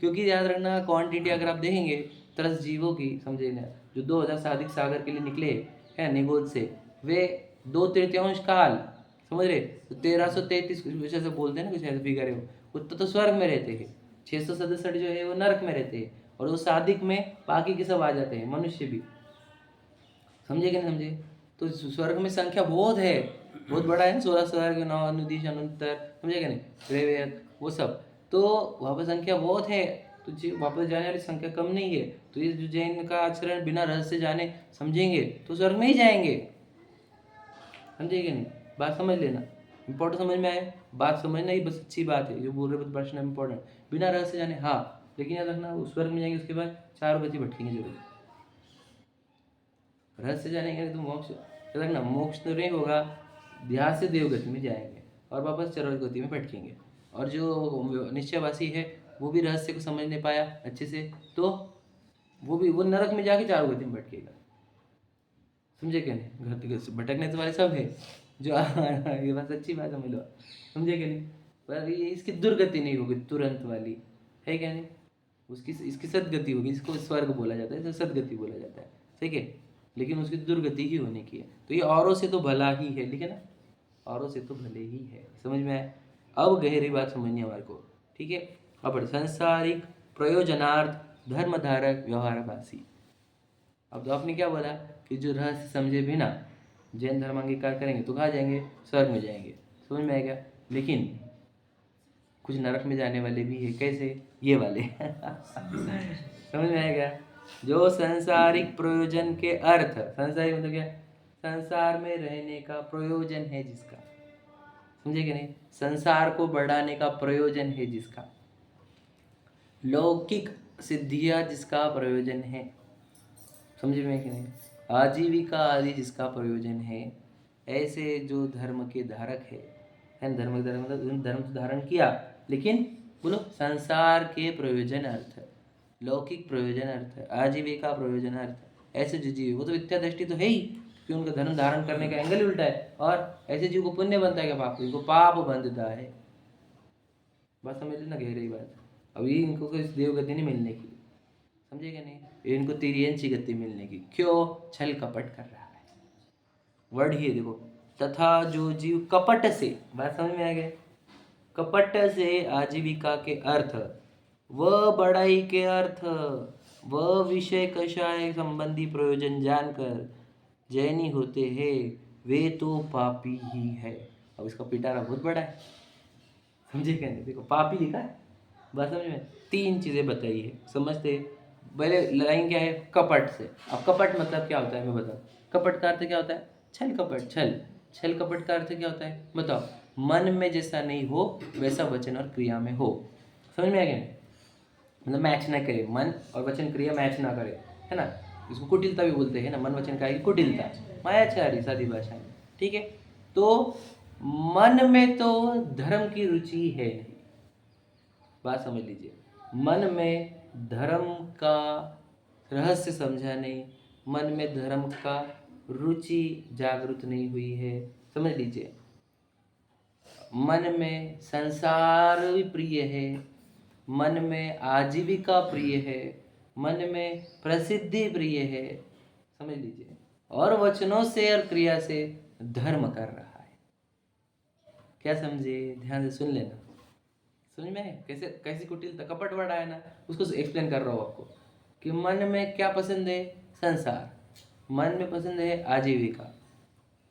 क्योंकि याद रखना क्वांटिटी अगर आप देखेंगे 30 जीवों की, समझे ना, जो 2000 से अधिक सागर के लिए निकले हैं निगोद से, वे 2/3 काल, समझ रहे, तो 1333 कुछ ऐसे बोलते हैं ना, कुछ ऐसे फिगर है, वो तो स्वर्ग में रहते हैं, 667 जो है वो नरक में रहते हैं, और वो सादिक में बाकी के सब आ जाते हैं, मनुष्य भी। समझे कि नहीं समझे? तो स्वर्ग में संख्या बहुत है, बहुत बड़ा है, 16 स्वर्ग, 9 अनुदिश अनुत्तर, समझे कि नहीं, त्रैवेद, वो सब, तो वहाँ पर संख्या बहुत है, तो वापस जाने वाली संख्या कम नहीं है। तो ये जो जैन का आचरण बिना रहस्य जाने समझेंगे तो स्वर्ग में ही जाएंगे। समझे कि नहीं, बात समझ लेना, इंपॉर्टेंट समझ में आए, बात समझना ही बस अच्छी बात है, जो बोल रहे प्रश्न इंपॉर्टेंट, बिना रहस्य जाने, हाँ, लेकिन याद रखना उस स्वर्ग में जाएंगे, उसके बाद 4 गति भटकेंगे जरूर। रहस्य जानेंगे तो मोक्ष, रखना मोक्ष तो नहीं होगा, ध्यान से देवगति में जाएंगे और वापस चरल गति में भटकेंगे। और जो निश्चयवासी है वो भी रहस्य को समझ नहीं पाया अच्छे से, तो वो नरक में जाके 4 गति में भटकेगा। समझे क्या नहीं, भटकने वाले सब है जो ये बात अच्छी बात समझ लो, समझे क्या नहीं, पर ये इसकी दुर्गति नहीं होगी तुरंत वाली, है क्या नहीं, उसकी इसकी सदगति होगी, इसको स्वर्ग बोला जाता है, सदगति बोला जाता है, ठीक है, लेकिन उसकी दुर्गति ही होने की है। तो ये औरों से तो भला ही है, लिखे ना, औरों से तो भले ही है, समझ में आए? अब गहरी बात समझनी हमारे को, ठीक है। अब संसारिक प्रयोजनार्थ धर्मधारक व्यवहारवासी। अब तो आपने क्या बोला कि जो रहस्य समझे बिना जैन धर्म अंगीकार करेंगे तो कहाँ जाएंगे, स्वर्ग में जाएंगे, समझ में आएगा। लेकिन कुछ नरक में जाने वाले भी है, कैसे, ये वाले समझ में आएगा। जो संसारिक प्रयोजन के अर्थ, संसारिक मतलब क्या, संसार में रहने का प्रयोजन है जिसका, समझे कि नहीं, संसार को बढ़ाने का प्रयोजन है जिसका, लौकिक सिद्धियां जिसका प्रयोजन है, समझे में कि नहीं, आजीविका आदि जिसका प्रयोजन है, ऐसे जो धर्म के धारक है, धर्म तो धारण किया, लेकिन बोलो संसार के प्रयोजन अर्थ, लौकिक प्रयोजन अर्थ, आजीविका प्रयोजन अर्थ, ऐसे जो जीव, वो तो विद्या दृष्टि तो है ही, क्योंकि उनका धर्म धारण करने का एंगल ही उल्टा है, और ऐसे जीव को पुण्य बनता है क्या पाप, इनको पाप बंधता है। बात समझ लेना, गहरी बात। अभी इनको कोई देवगति नहीं मिलने की, समझे क्या नहीं, इनको तिर्यंची गति मिलने की, क्यों, छल कपट कर रहा है, वर्ड ही है देखो, तथा जो जीव कपट से, बात समझ में आ गया, कपट से आजीविका के अर्थ, व बड़ाई के अर्थ, वह विषय कषाय संबंधी प्रयोजन जानकर जैनी होते हैं वे तो पापी ही है। अब इसका पिटारा बहुत बड़ा है, समझे क्या नहीं? देखो पापी लिखा है, बात समझ में? 3 चीजें बताई है, समझते? पहले लाइन क्या है? कपट से। अब कपट मतलब क्या होता है मैं बताऊं? कपट का अर्थ क्या होता है? छल कपट, छल। छल कपट का अर्थ क्या होता है बताओ? मन में जैसा नहीं हो वैसा वचन और क्रिया में हो। समझ में आ गया? मतलब मैच ना करे, मन और वचन क्रिया मैच ना करे, है ना? इसको कुटिलता भी बोलते हैं ना, मन वचन का ही कुटिलता, मायाचारी सादी भाषा में, ठीक है? तो मन में तो धर्म की रुचि है नहीं, बात समझ लीजिए। मन में धर्म का रहस्य समझा नहीं, मन में धर्म का रुचि जागृत नहीं हुई है, समझ लीजिए। मन में संसार भी प्रिय है, मन में आजीविका प्रिय है, मन में प्रसिद्धि प्रिय है, समझ लीजिए। और वचनों से और क्रिया से धर्म कर रहा है। क्या समझे? ध्यान से सुन लेना। समझ में है? कैसे कैसी कुटिलता, कपट वर्ड आया ना, उसको एक्सप्लेन कर रहा हूँ आपको कि मन में क्या पसंद है? संसार। मन में पसंद है आजीविका,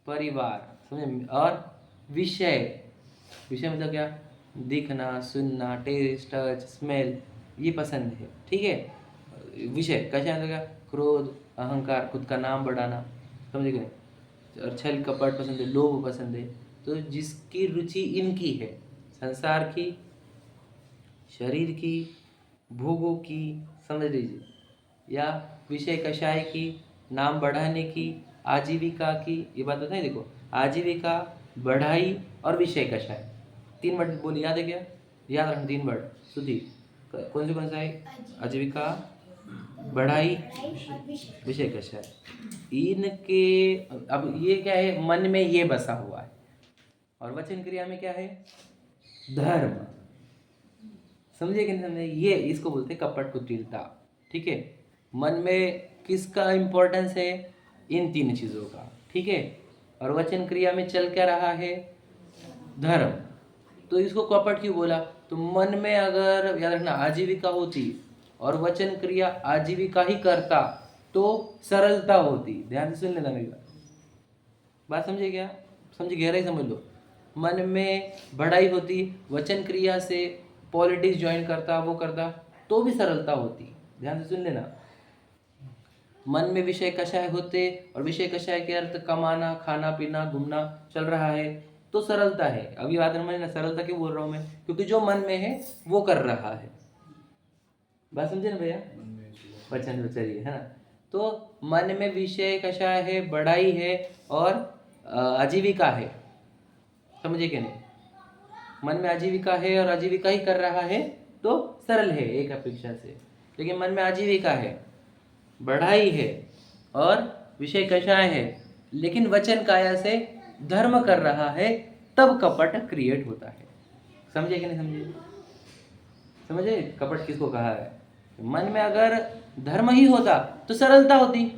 परिवार, समझे? और विषय, विषय मतलब क्या? दिखना, सुनना, टेस्ट, टच, स्मेल, ये पसंद है, ठीक है? विषय कैसे मतलब क्या? क्रोध, अहंकार, खुद का नाम बढ़ाना, समझ गए? और छल कपट पसंद है, लोभ पसंद है। तो जिसकी रुचि इनकी है, संसार की, शरीर की, भोगों की, समझ लीजिए, या विषय कषाय की, नाम बढ़ाने की, आजीविका की, ये बात बताए। देखो, आजीविका, बढ़ाई और विषय कषाय, 3 वर्ड बोले, याद है क्या? याद रखना 3 वर्ड सुधी। कौन सा है? आजीविका, बढ़ाई, विषय कषाय। इनके अब ये क्या है? मन में ये बसा हुआ है। और वचन क्रिया में क्या है? धर्म। समझे कि नहीं समझे? ये इसको बोलते हैं कपट कुटिलता, ठीक है? मन में किसका इंपॉर्टेंस है? इन 3 चीजों का, ठीक है? और वचन क्रिया में चल क्या रहा है? धर्म। तो इसको कपट क्यों बोला? तो मन में अगर, याद रखना, आजीविका होती और वचन क्रिया आजीविका ही करता तो सरलता होती। ध्यान से सुन लेना मेरी बात समझे क्या? समझे? गहराई समझ लो। मन में बढ़ाई होती, वचन क्रिया से पॉलिटिक्स ज्वाइन करता, वो करता, तो भी सरलता होती। ध्यान से सुन लेना। मन में विषय कषाय होते और विषय कषाय के अर्थ कमाना, खाना पीना, घूमना चल रहा है तो सरलता है। अभी बात ना, सरलता क्यों बोल रहा हूं मैं? क्योंकि जो मन में है वो कर रहा है। बात समझे ना भैया? वचन विचरिए, है ना? तो मन में विषय कषाय है, बढ़ाई है और आजीविका है, समझे क्या नहीं? मन में आजीविका है और आजीविका ही कर रहा है तो सरल है एक अपेक्षा से। लेकिन मन में आजीविका है, बढ़ाई है और विषय कषाय है, लेकिन वचन काया से धर्म कर रहा है, तब कपट क्रिएट होता है। समझे कि नहीं समझे? समझे कपट किसको कहा है? मन में अगर धर्म ही होता तो सरलता होती।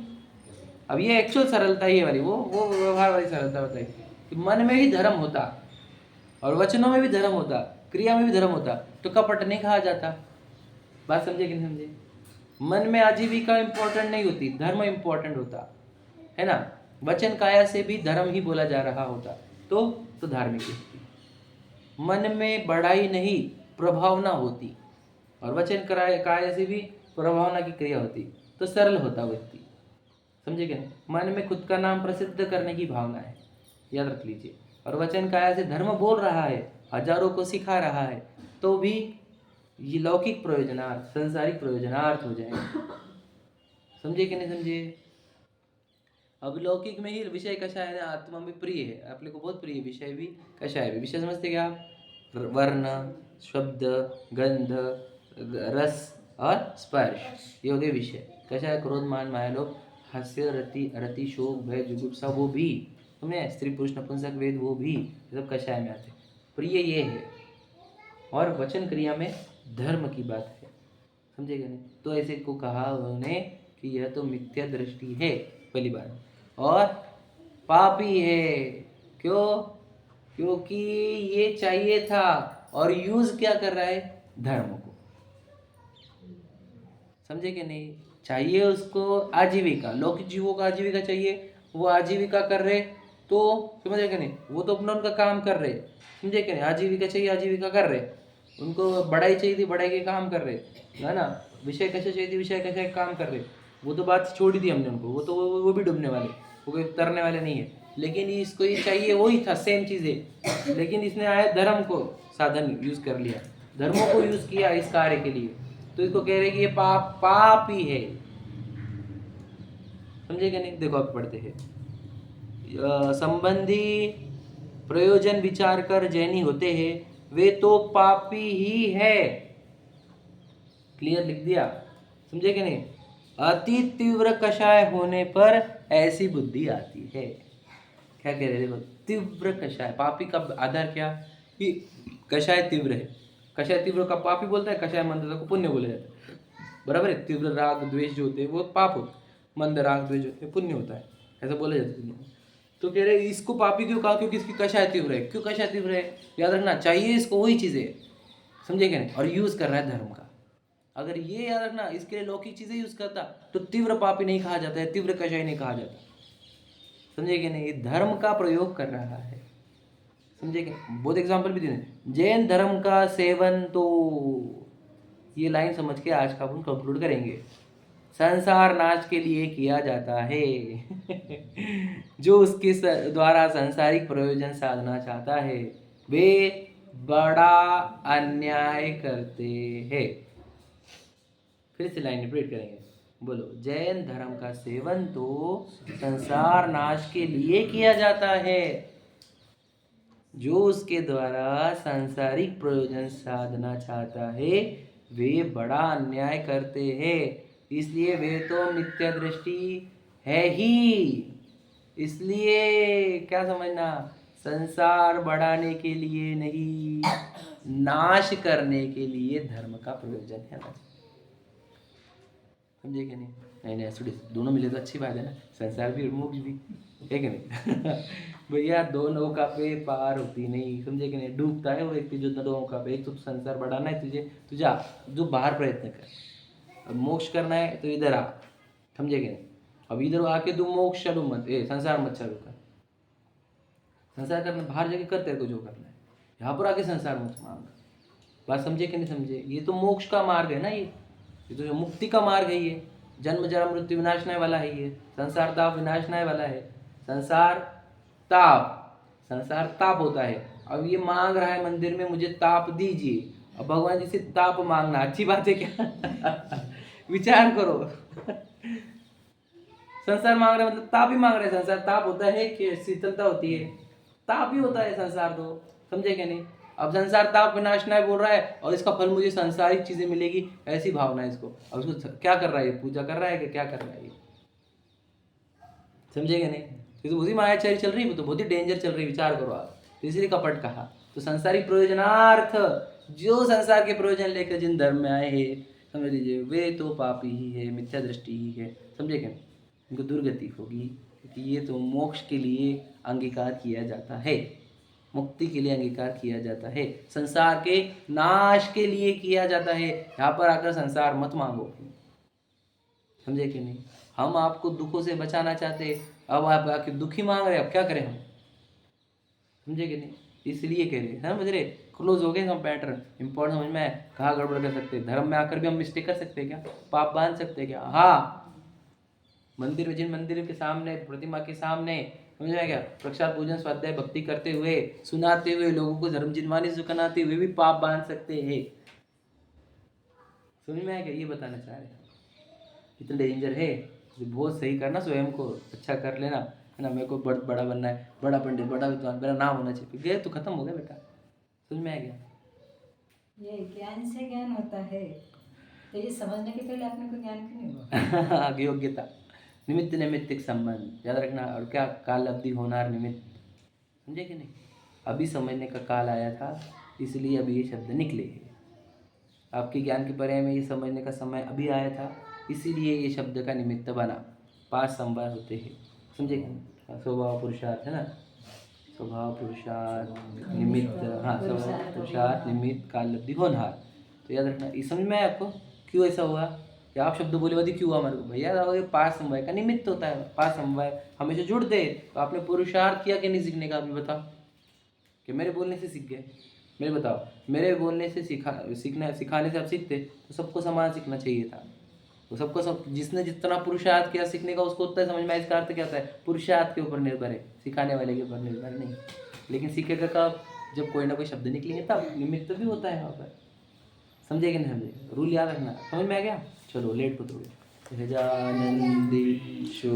अब ये एक्चुअल सरलता ही है वाली, वो व्यवहार वाली सरलता बताई कि मन में ही धर्म होता और वचनों में भी धर्म होता, क्रिया में भी धर्म होता, तो कपट नहीं कहा जाता। बात समझे कि नहीं समझे? मन में आजीविका इंपॉर्टेंट नहीं होती, धर्म इंपॉर्टेंट होता है ना? वचन काया से भी धर्म ही बोला जा रहा होता तो धार्मिक होती। मन में बढ़ाई नहीं, प्रभावना होती और वचन काया से भी प्रभावना की क्रिया होती तो सरल होता व्यक्ति। समझे क्या? मन में खुद का नाम प्रसिद्ध करने की भावना है, याद रख लीजिए, और वचन काया से धर्म बोल रहा है, हजारों को सिखा रहा है, तो भी ये लौकिक प्रयोजनार्थ, संसारिक प्रयोजनार्थ हो जाएंगे। समझे कि नहीं समझे? अब लौकिक में ही विषय कषाय है, आत्मा में प्रिय है, आप लोग को बहुत प्रिय विषय भी, कषाय भी। विषय समझते क्या आप? वर्ण, शब्द, गंध, रस और स्पर्श, ये हो गए विषय। कषाय क्रोध, मान, माया, लोभ, हास्य, रति, शोक, भय, जुगुप्सा, वो भी तुमने, स्त्री पुरुष नपुंसक वेद, वो भी सब कषाय में आते। प्रिय ये है। और वचन क्रिया में धर्म की बात है, समझेगा नहीं? तो ऐसे को कहा उन्होंने कि यह तो मिथ्या दृष्टि है, पहली बात, और पापी है। क्यों? क्योंकि ये चाहिए था और यूज क्या कर रहा है? धर्म को। समझे कि नहीं? चाहिए उसको आजीविका, लौकिक जीवों को आजीविका चाहिए, वो आजीविका कर रहे, तो समझे कि नहीं, वो तो अपना उनका काम कर रहे, समझे कि नहीं, आजीविका चाहिए, आजीविका कर रहे, उनको बढ़ाई चाहिए थी, बढ़ाई के काम कर रहे, है ना, विषय कैसे चाहिए थी, विषय कैसे काम कर रहे, वो तो बात छोड़ ही दी हमने उनको, वो तो वो भी डूबने वाले, वो कोई तरने वाले नहीं है। लेकिन इसको ये चाहिए वही था, सेम चीज़ें, लेकिन इसने आया धर्म को साधन यूज़ कर लिया, धर्मों को यूज़ किया इस कार्य के लिए, तो इसको कह रहे कि ये पाप पाप ही है, समझे कि नहीं। देखो आप पढ़ते हैं, संबंधी प्रयोजन विचार कर जैनी होते हैं वे तो पापी ही है, क्लियर लिख दिया, समझे कि नहीं। अति तीव्र कषाय होने पर ऐसी बुद्धि आती है, क्या कह रहे देखो, तीव्र कषाय, पापी का आधार क्या कि कषाय तीव्र है, कषाय तीव्र का पापी बोलता है, कषाय मंद को पुण्य बोला जाता है, बराबर है। तीव्र राग द्वेष जो होते हैं वो पाप होते हैं, मंद राग द्वेष होते हैं पुण्य होता है, ऐसा बोला जाता है। तो कह रहे इसको पापी क्यों कहा, क्योंकि इसकी कषाय तीव्र है। क्यों कषाय तीव्र है, याद रखना चाहिए इसको वही चीज़ें, समझे क्या नहीं, और यूज़ कर रहा है धर्म का। अगर ये याद रखना, इसके लिए लौकिक चीज़ें यूज़ करता तो तीव्र पापी नहीं कहा जाता है, तीव्र कषाय नहीं कहा जाता, समझे कि नहीं। धर्म का प्रयोग कर रहा है, समझे क्या। बहुत एग्जाम्पल भी देने, जैन धर्म का सेवन, तो ये लाइन समझ के आज का अपन कंक्लूड करेंगे। संसार नाश के लिए किया जाता है जो उसके द्वारा सांसारिक प्रयोजन साधना चाहता है वे बड़ा अन्याय करते हैं। फिर से लाइन रिपीट करेंगे, बोलो, जैन धर्म का सेवन तो संसार नाश के लिए किया जाता है, जो उसके द्वारा सांसारिक प्रयोजन साधना चाहता है वे बड़ा अन्याय करते हैं, इसलिए वे तो मिथ्या दृष्टि है ही। इसलिए क्या समझना, संसार बढ़ाने के लिए नहीं, नाश करने के लिए धर्म का प्रयोजन है, समझे कि नहीं। नहीं नहीं थोड़ी दोनों मिले तो अच्छी बात है ना, संसार भी और मोक्ष भी, है कि नहीं भैया दो नौका पे पार होती नहीं, समझे कि नहीं। डूबता है वो व्यक्ति जो दो नौका पे, एक तो संसार बढ़ाना है तुझे, तुझा जो बाहर प्रयत्न कर, अब मोक्ष करना है तो इधर आ, समझे कि नहीं। अब इधर आके तू मोक्ष चालू मत, संसार मत चालू कर, संसार करना बाहर जाके कर, तेरे को जो करना है, यहाँ पर आके संसार मत मांग, बात समझे कि नहीं समझे। ये तो मोक्ष का मार्ग है ना, ये तो मुक्ति का मार्ग है, ये जन्म जरा मृत्यु विनाशने वाला है, ये संसार ताप विनाशने वाला है, संसार ताप होता है। अब ये मांग रहा है मंदिर में मुझे ताप दीजिए, अब भगवान जी से ताप मांगना अच्छी बात है क्या विचार करो संसार मांग रहा है मतलब ताप ही मांग रहे हैं, संसार ताप होता है कि शीतलता होती है, ताप ही होता है संसार, तो समझे क्या नहीं। अब संसार ताप विनाशना बोल रहा है और इसका फल मुझे संसारिक चीजें मिलेगी, ऐसी भावना है इसको। अब इसको क्या कर रहा है, पूजा कर रहा है कि क्या कर रहा है ये, समझेगा नहीं। ये तो बहुत ही मायाचारी चल रही है, वो तो बहुत ही डेंजर चल रही है, विचार करो आप। तो इसलिए कपट कहा। तो संसारिक प्रयोजनार्थ, जो संसार के प्रयोजन लेकर जिन धर्म में आए हैं, समझ लीजिए वे तो पापी ही है, मिथ्या दृष्टि ही है, समझे क्या। उनको दुर्गति होगी, क्योंकि ये तो मोक्ष के लिए अंगीकार किया जाता है, मुक्ति के लिए अंगीकार किया जाता है, संसार के नाश के लिए किया जाता है। यहाँ पर आकर संसार मत मांगो, समझे कि नहीं। हम आपको दुखों से बचाना चाहते, अब आप आके दुखी मांग रहे, अब क्या करें हम, समझे कि नहीं। इसलिए कह रहे हैं, समझ रहे, क्लोज हो गए हम पैटर्न, इंपॉर्टेंट समझ में है। कहाँ गड़बड़ कर सकते, धर्म में आकर भी हम मिस्टेक कर सकते हैं क्या, पाप बांध सकते हैं क्या। हाँ, मंदिर में, जिन मंदिर के सामने, प्रतिमा के सामने, समझ में क्या, प्रसाद पूजन स्वाध्याय भक्ति करते हुए, सुनाते हुए, लोगों को धर्म जिनवानी सुनाते हुए भी पाप बांध सकते हैं, समझ में आया क्या, ये बताना चाह रहे हैं। इतना डेंजर है, बहुत सही करना, स्वयं को अच्छा कर लेना, है ना। मेरे को बड़ा बनना है, बड़ा पंडित, बड़ा विद्वान, मेरा नाम होना चाहिए, गए तो खत्म हो गया बेटा, समझ में आ गया। ये ज्ञान से ज्ञान होता है, तो ये समझने के पहले अपने को ज्ञान क्यों नहीं हुआ योग्यता, निमित्त नैमित्तिक संबंध याद रखना, और क्या, काल अवधि होनार निमित्त, समझे कि नहीं। अभी समझने का काल आया था, इसलिए अभी ये शब्द निकले हैं। आपके ज्ञान के परे में ये समझने का समय अभी आया था, इसीलिए ये शब्द का निमित्त बना। 5 संवाद होते हैं, समझे। स्वभाव पुरुषार्थ है ना, स्वभाव पुरुषार्थ निमित्त, हाँ स्वभाव पुरुषार्थ निमित्त काल अवधि होनहार। तो याद रखना, ये समझ में आया आपको क्यों ऐसा हुआ, कि आप शब्द बोले वादी क्यों हुआ हमारे को, भैया ये पास समवाय का निमित्त होता है, पास समवाय हमेशा जुड़ते हैं। तो आपने पुरुषार्थ किया कि नहीं सीखने का, अभी बताओ, कि मेरे बोलने से सीख गए, मेरे बताओ, मेरे बोलने से सिखाने से आप सीखते तो सबको समान सीखना चाहिए था। तो सबको जिसने जितना पुरुषार्थ किया सीखने का उसको उतना समझ में आया। इसका अर्थ क्या होता है, पुरुषार्थ के ऊपर निर्भर है, सिखाने वाले के ऊपर निर्भर नहीं। लेकिन सीखेगा कब, जब कोई ना कोई शब्द निकलेंगे तब, निमित्त भी होता है वहाँ पर। समझे कि नहीं समझे, रूल याद रखना। समझ में आ गया, चलो लेट को थोड़ी। गजानंदी शो